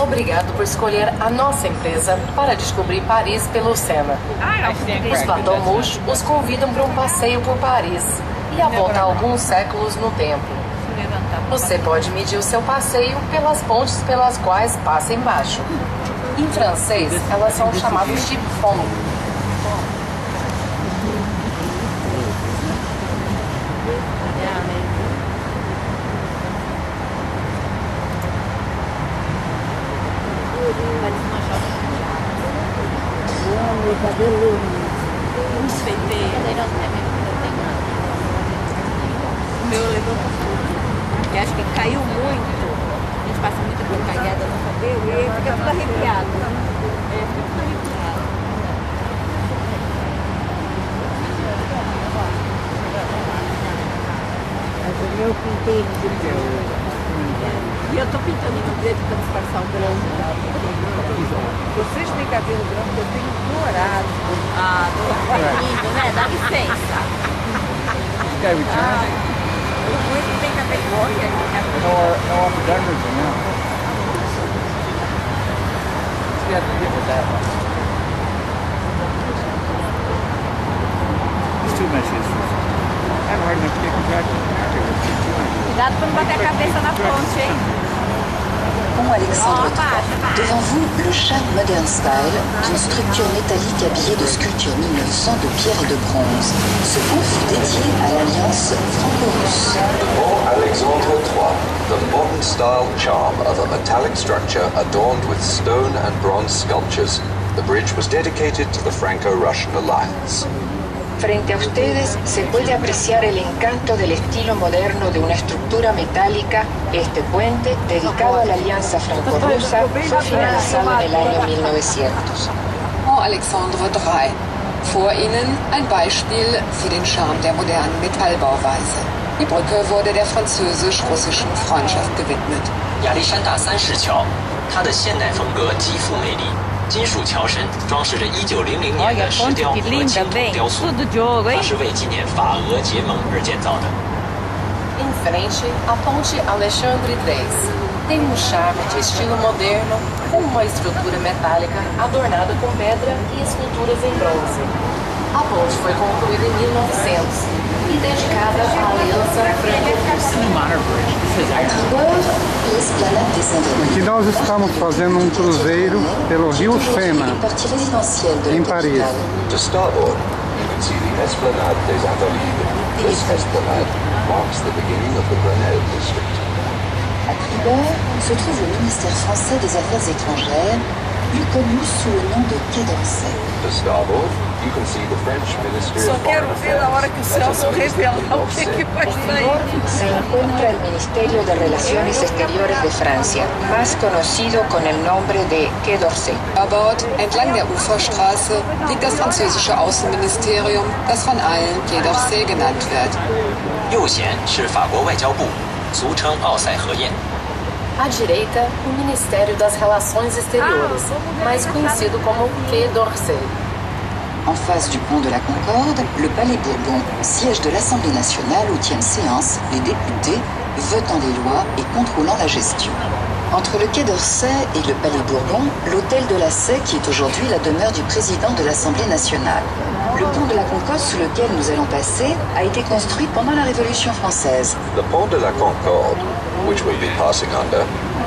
Obrigado por escolher a nossa empresa para descobrir Paris pelo Sena. Os Bateaux Mouches os convidam para um passeio por Paris e a voltar alguns séculos no tempo. Você pode medir o seu passeio pelas pontes pelas quais passa embaixo. Em francês, elas são chamadas de pont. O meu levou porque acho que caiu muito. A gente passa muita porcalhada no cabelo e aí fica tudo arrepiado. Fica tudo arrepiado. Mas o meu pintei no dedo. E eu tô pintando no dedo para disfarçar o branco. Vocês têm cabelo branco, eu tenho dourado. Ah, é lindo, né? Dá licença. O ruim tem cabelo No off the Denver's now. You have to get with that one. There's too much issues. I have a hard enough to get contracted. Cuidado para não bater a cabeça na ponte, hein? Pont Alexandre III. Devant vous, le charme modern style d'une structure métallique habillée de sculptures 1900 de pierre et de bronze. Ce pont fut dédié à l'alliance franco-russe. Pont Alexandre III, the modern style charm of a metallic structure adorned with stone and bronze sculptures. The bridge was dedicated to the Franco-Russian alliance. Frente a ustedes se puede apreciar el encanto del estilo moderno de una estructura metálica. Este puente, dedicado a la alianza franco-rusa, fue finalizado en el año 1900. Pont Alexandre III. Vor Ihnen ein Beispiel für den Charme der modernen Metallbauweise. Die Brücke wurde der französisch-russischen Freundschaft gewidmet. 亚历山大三世桥，它的现代风格极富魅力。金属桥身装饰着1900年的石雕和青铜雕塑，它是为纪念法俄结盟而建造的。Em frente, a ponte Alexandre III tem um charme de estilo moderno com uma estrutura metálica adornada com pedra e esculturas em bronze. A ponte foi concluída em 1900 e dedicada à aliança franco-russa. Aqui nós estamos fazendo um cruzeiro pelo Rio Sena, em Paris. To starboard, you can see the Esplanade des Invalides. This esplanade marks the beginning of the Grenelle district. À tribord se trouve le ministère français des Affaires étrangères, plus connu sous le nom de Quai d'Orsay. To starboard, you can see the French Ministry Só of quero Foreign ver a hora que o Celso Affairs. revelar o que vai sair. Se encuentra el Ministerio de Relaciones Exteriores de Francia, más conocido con el nombre de Quai d'Orsay. Erbaut entlang der Uferstraße liegt das französische Außenministerium, das von allen Quai d'Orsay genannt wird. 右舷是法国外交部，俗称奥赛河宴。 À direita, o Ministério das Relações Exteriores, mais conhecido como Quai d'Orsay. En face du pont de la Concorde, le Palais Bourbon, siège de l'Assemblée nationale où tiennent séance les députés, votant les lois et contrôlant la gestion. Entre le Quai d'Orsay et le Palais Bourbon, l'hôtel de la Sey qui est aujourd'hui la demeure du président de l'Assemblée nationale. Le pont de la Concorde sous lequel nous allons passer a été construit pendant la Révolution française. The Pont de la Concorde, which we'll be passing under,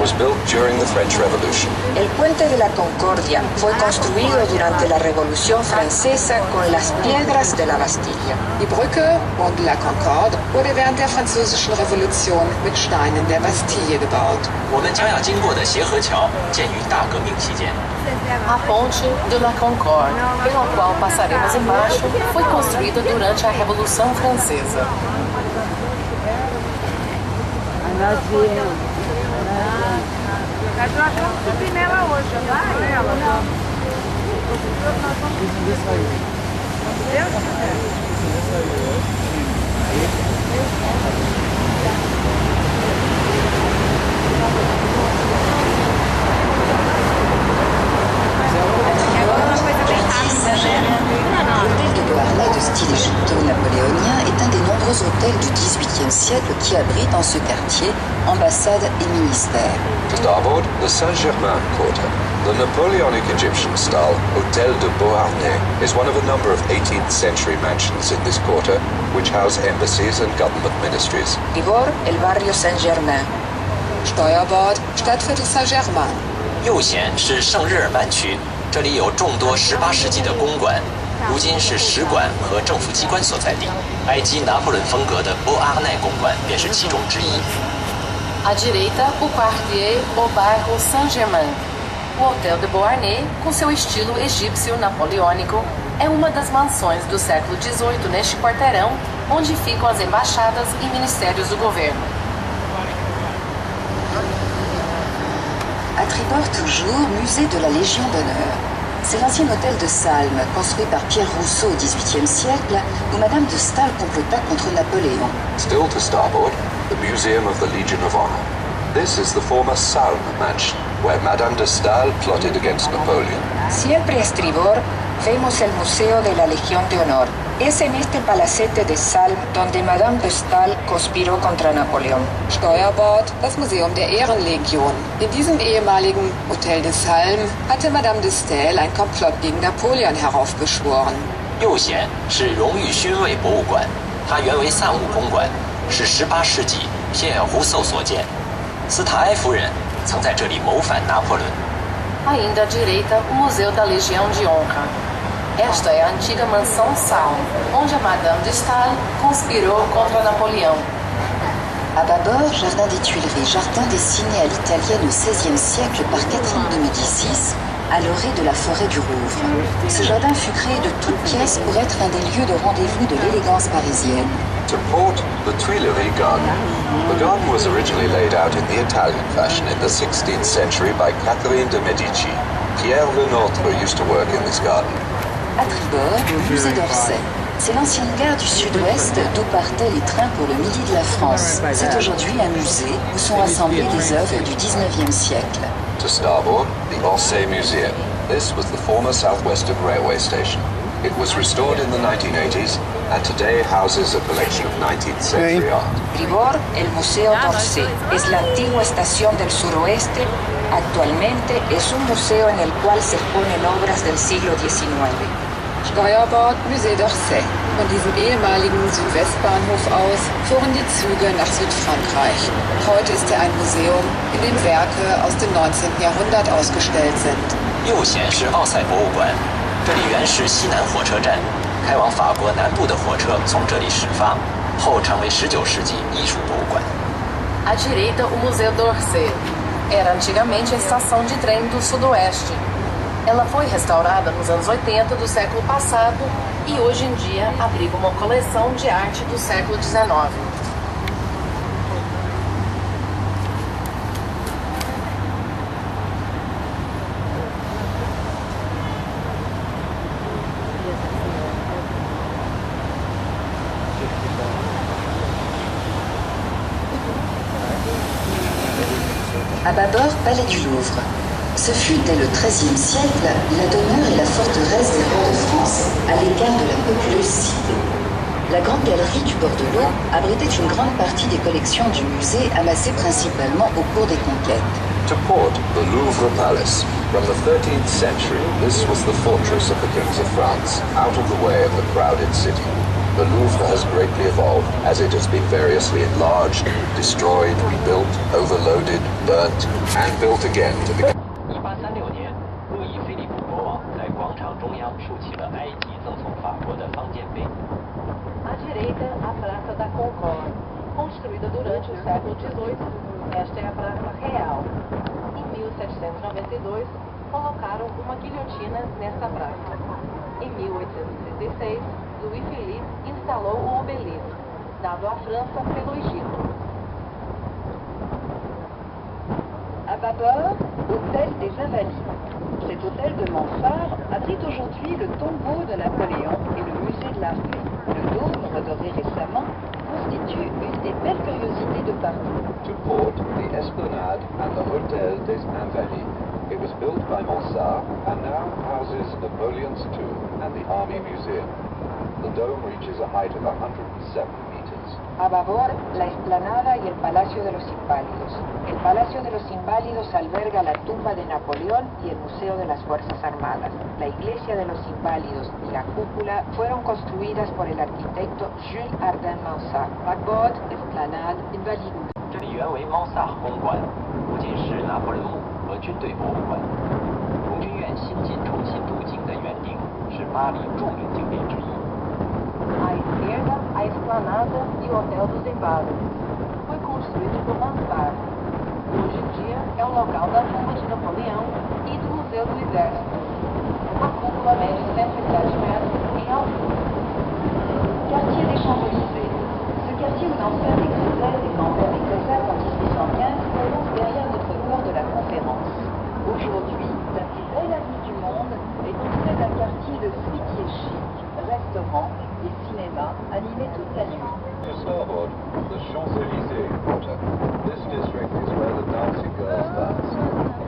was built during the French Revolution. El puente de la Concordia fue construido durante la Revolución Francesa con las piedras de la Bastilla. Die Brücke Pont de la Concorde wurde während der französischen Revolution mit Steinen der Bastille gebaut. 我们将要经过的协和桥建于大革命期间。 A ponte de la Concorde, pela qual passaremos embaixo, foi construída durante a Revolução Francesa. Nós viemos. Mas nós vamos subir nela hoje, vai? Nela? Não. Deus L'hôtel de Beauharnais de style égypto-napoléonien est un des nombreux hôtels du XVIIIe siècle qui abrite dans ce quartier ambassades et ministères. To starboard, the Saint-Germain Quarter. The Napoleonic Egyptian-style Hôtel de Beauharnais is one of a number of 18th century mansions in this quarter, which house embassies and government ministries. Tribord, el barrio Saint-Germain. Steuerbord, Stadtviertel Saint-Germain. 右舷是圣日耳曼区，这里有众多18世纪的公馆，如今是使馆和政府机关所在地。埃及拿破仑风格的波阿奈公馆便是其中之一。À direita, o Quartier ou bairro Saint-Germain. O Hotel de Beauharnais, com seu estilo egípcio napoleônico, é uma das mansões do século XVIII neste quarteirão, onde ficam as embaixadas e ministérios do governo. À tribord toujours, musée de la Légion d'honneur. C'est l'ancien hôtel de Salm, construit par Pierre Rousseau au XVIIIe siècle, où Madame de Staël complota contre Napoléon. Still to starboard, the Museum of the Legion of Honor. This is the former Salm mansion, where Madame de Staël plotted against Napoleon. Siempre a estribor vemos el Museo de la Legión de Honor. Es en este palacete de Salm donde Madame de Staël conspiró contra Napoleón. Steuerbord, das Museum der Ehrenlegion. In diesem ehemaligen Hotel de Salm hatte Madame de Staël ein Komplott gegen Napoleon heraufbeschworen. 右舷是荣誉勋位博物馆，它原为散武公馆，是18世纪皮埃尔·胡塞所建。斯塔埃夫人曾在这里谋反拿破仑。Ainda à direita, o Museu da Legião de Honra. Esta é a antiga mansão Salm, onde a Madame de Staël conspirou contra Napoleão. À bâbord, jardin des Tuileries, jardin dessiné à l'italienne au XVIe siècle par Catherine de Médicis, à l'orée de la forêt du Rouvre. Ce jardin fut créé de toutes pièces pour être un des lieux de rendez-vous de l'élégance parisienne. To port, the Tuileries Garden. The garden was originally laid out in the Italian fashion in the 16th century by Catherine de Medici. Pierre Lenôtre used to work in this garden. À tribord, le musée d'Orsay. C'est l'ancienne gare du sud-ouest d'où partaient les trains pour le midi de la France. C'est aujourd'hui un musée où sont rassemblées des œuvres du 19e siècle. To starboard, the Orsay Museum. This was the former Southwestern Railway station. It was restored in the 1980s and today houses a collection of 19th century art. Tribord, el Museo d'Orsay. Es la antigua estación del suroeste. Actualmente es un museo en el cual se exponen obras del siglo XIX. Steuerbord, Musée d'Orsay. Von diesem ehemaligen Südwestbahnhof aus fuhren die Züge nach Südfrankreich. Heute ist er ein Museum, in dem Werke aus dem 19. Jahrhundert ausgestellt sind. 右舷是奥赛博物馆，这里原是西南火车站，开往法国南部的火车从这里始发，后成为19世纪艺术博物馆。À direita, o Museu d'Orsay. Era antigamente a estação de trem do Sudoeste. Ela foi restaurada nos anos 80 do século passado e hoje em dia abriga uma coleção de arte do século XIX. À bâbord, Palais du Louvre. Ce fut dès le XIIIe siècle la demeure et la forteresse des rois de France, à l'écart de la populeuse cité. La grande galerie du bord de l'eau abritait une grande partie des collections du musée amassées principalement au cours des conquêtes. To port, the Louvre Palace. From the 13th century, this was the fortress of the kings of France, out of the way of the crowded city. The Louvre has greatly evolved as it has been variously enlarged, destroyed, rebuilt, overloaded, burnt, and built again to become... 1836年，路易菲利普国王在广场中央竖起了埃及赠送法国的方尖碑。À direita, a Praça da Concórdia, construída durante o século XVIII. Esta é a Praça Real. Em 1792, colocaram uma guilhotina nesta praça. Em 1836, Louis Philippe instalou o obelisco, dado à França pelo Egito. À bâbord, hôtel des Invalides. Cet hôtel de mansard abrite aujourd'hui le tombeau de Napoléon et le musée de l'armée. Le dôme, redoré récemment, constitue une des belles curiosités de Paris. To port, the Esplanade and the Hôtel des Invalides. It was built by Mansart and now houses Napoleon's tomb and the Army Museum. The dome reaches a height of 107 meters. A babor, la explanada y el Palacio de los Inválidos. El Palacio de los Inválidos alberga la tumba de Napoleón y el Museo de las Fuerzas Armadas. La Iglesia de los Inválidos y la cúpula fueron construidas por el arquitecto Jules Ardern Mansart. Backboard, Esplanade, Invalides. 这里原为猫萨公馆，不仅是拿破仑墓和军队博物馆。荣军院新近重新镀金的圆顶是巴黎著名景点之一。 À esquerda, a Esplanada e o Hotel dos Inválidos. Foi construído por Mansart. Hoje em dia é o local da tumba de Napoleão e do Museu do Exército. A cúpula mede 107 metros em altura. Quartier des Champs-Élysées. Ce quartier où l'ancien écrasait les grands-pères écossaires en 1815 commence derrière notre corps de la conférence. Aujourd'hui, la plus belle avenue du monde est entourée d'un quartier de fruitiers chics, restaurants et cinémas animés toute la nuit. To starboard, the Champs-Élysées quarter. This district is where the dancing girls dance,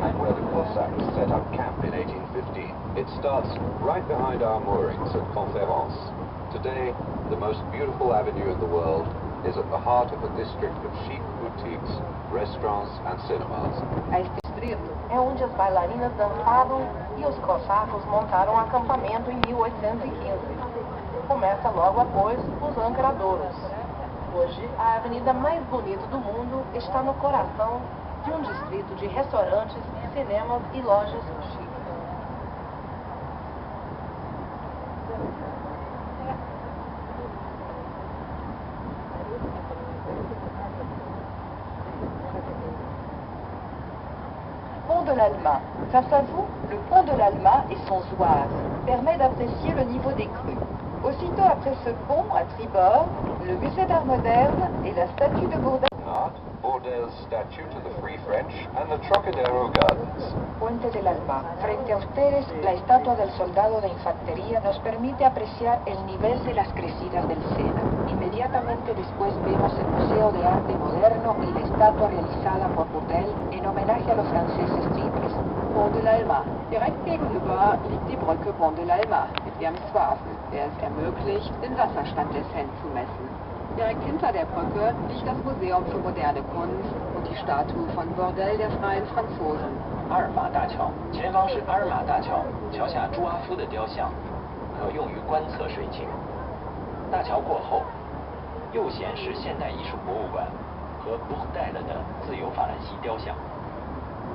and where the Cossacks set up camp in 1815. It starts right behind our moorings at Conférence. Today, the most beautiful avenue in the world is at the heart of a district of chic boutiques, restaurants and cinemas. A este distrito é onde as bailarinas dançavam e os cossacos montaram um acampamento em 1815. Começa logo após os Ancradouros. Hoje, a avenida mais bonita do mundo está no coração de um distrito de restaurantes, cinemas e lojas chiques. Pont de l'Alma. Face à vous, le pont de l'Alma et son zouave permet d'apprécier le niveau des crues. Aussitôt après ce pont, à tribord, le musée d'art moderne et la statue de Bourdelle. Bourdel's statue to the Free French and the Trocadero Gardens. Puente del Alma. Frente a ustedes, la estatua del soldado de infantería nos permite apreciar el nivel de las crecidas del Sena. Inmediatamente después vemos el Museo de Arte Moderno y la estatua realizada por Bourdelle en homenaje a los franceses libres. Pont de l'Alma. Direkt gegenüber liegt die Brücke Pont de l'Alma mit ihrem Zwavel, der es ermöglicht, den Wasserstand des Seine zu messen. Direkt hinter der Brücke liegt das Museum für moderne Kunst und die Statue von Bourdelle der Freien Franzosen. 阿尔玛大桥前方是阿尔玛大桥，桥下朱阿夫的雕像，可用于观测水情。大桥过后，右舷是现代艺术博物馆和 Bourdelle 的自由法兰西雕像。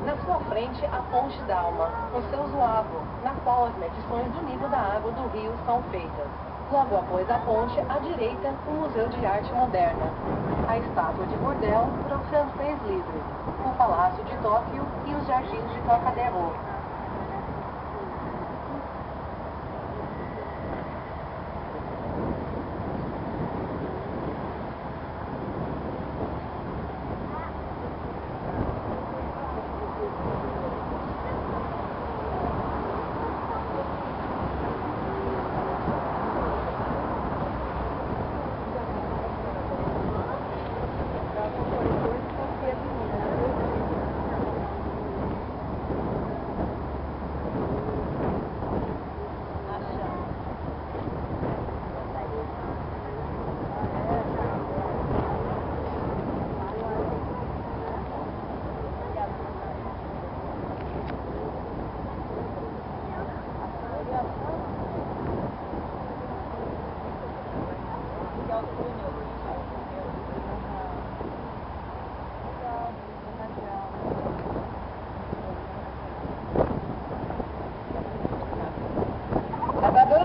Na sua frente, a Ponte d'Alma, com seu zoavo, na qual as medições do nível da água do rio são feitas. Logo após a ponte, à direita, o Museu de Arte Moderna, a estátua de Bourdelle para o francês livre, o Palácio de Tóquio e os Jardins de Trocadero.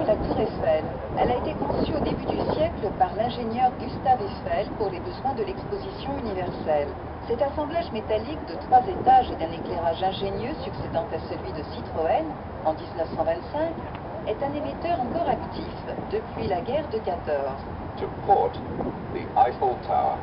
La tour Eiffel. Elle a été conçue au début du siècle par l'ingénieur Gustave Eiffel pour les besoins de l'exposition universelle. Cet assemblage métallique de 3 étages et d'un éclairage ingénieux succédant à celui de Citroën en 1925 est un émetteur encore actif depuis la guerre de 14. To port the Eiffel Tower.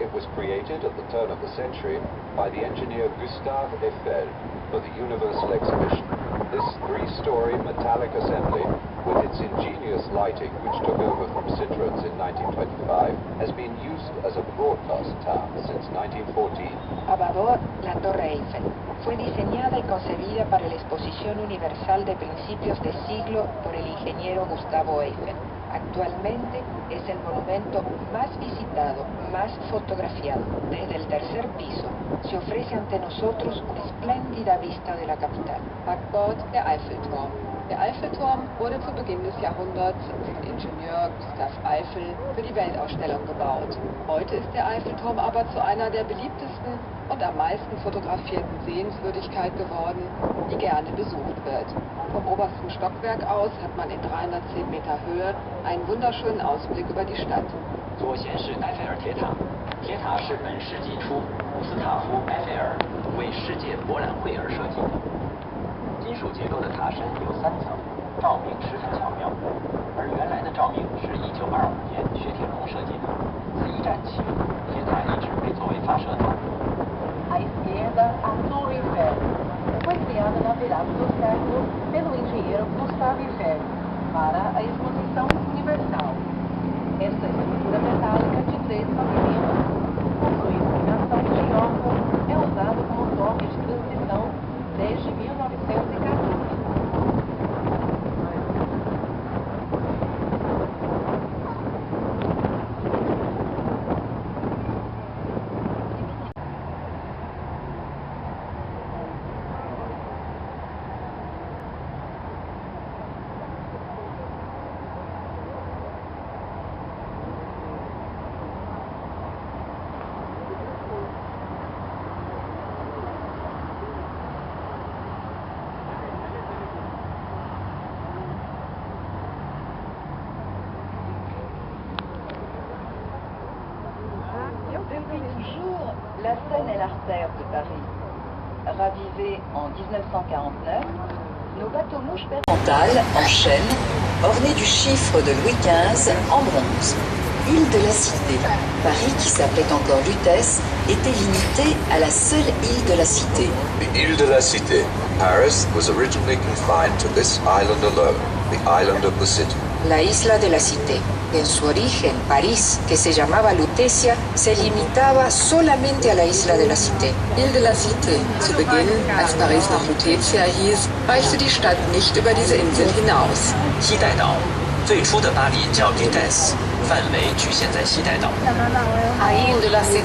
It was created at the turn of the century by the engineer Gustave Eiffel for the Universal Exhibition. This 3-story metallic assembly, with its ingenious lighting which took over from Citroëns in 1925, has been used as a broadcast tower since 1914. A babor, la Torre Eiffel. Fue diseñada y concebida para la Exposición Universal de principios de siglo por el ingeniero Gustavo Eiffel. Actualmente es el monumento más visitado, más fotografiado. Desde el tercer piso se ofrece ante nosotros una espléndida vista de la capital. Backbord der Eiffelturm. Der Eiffelturm wurde zu Beginn des Jahrhunderts von Ingenieur Gustav Eiffel für die Weltausstellung gebaut. Heute ist der Eiffelturm aber zu einer der beliebtesten und am meisten fotografierten Sehenswürdigkeit geworden, die gerne besucht wird. Vom obersten Stockwerk aus hat man in 310 Meter Höhe einen wunderschönen Ausblick über die Stadt. 左舷是埃菲尔铁塔，铁塔是本世纪初古斯塔夫·埃菲尔为世界博览会而设计的。金属结构的塔身有3层，照明十分巧妙。而原来的照明是1925年薛铁龙设计的。自一战起，铁塔一直被作为发射塔。À esquerda, a Torre Eiffel. Foi criada na virada do século pelo engenheiro Gustave Eiffel para a Exposição Universal. Esta estrutura metálica de 3 pavimentos possui iluminação de óculos, é usado como torre de transmissão desde 1914. Depuis toujours, la Seine est l'artère de Paris. Ravivée en 1949, nos bateaux-mouches Monumentale en chêne, ornée du chiffre de Louis XV en bronze. Île de la Cité. Paris, qui s'appelait encore Lutèce, était limitée à la seule île de la Cité. The Île de la Cité. Paris was originally confined to this island alone, the island of the city. La Isla de la Cité. En su origen, París, que se llamaba Lutetia, se limitaba solamente a la Isla de la Cité. Ile de la Cité. Zu Beginn, als Paris noch Lutetia hieß, reichte die Stadt nicht über diese Insel hinaus. 西带岛，最初的巴黎叫 Lutèce，范围局限在西带岛。A Île de la Cité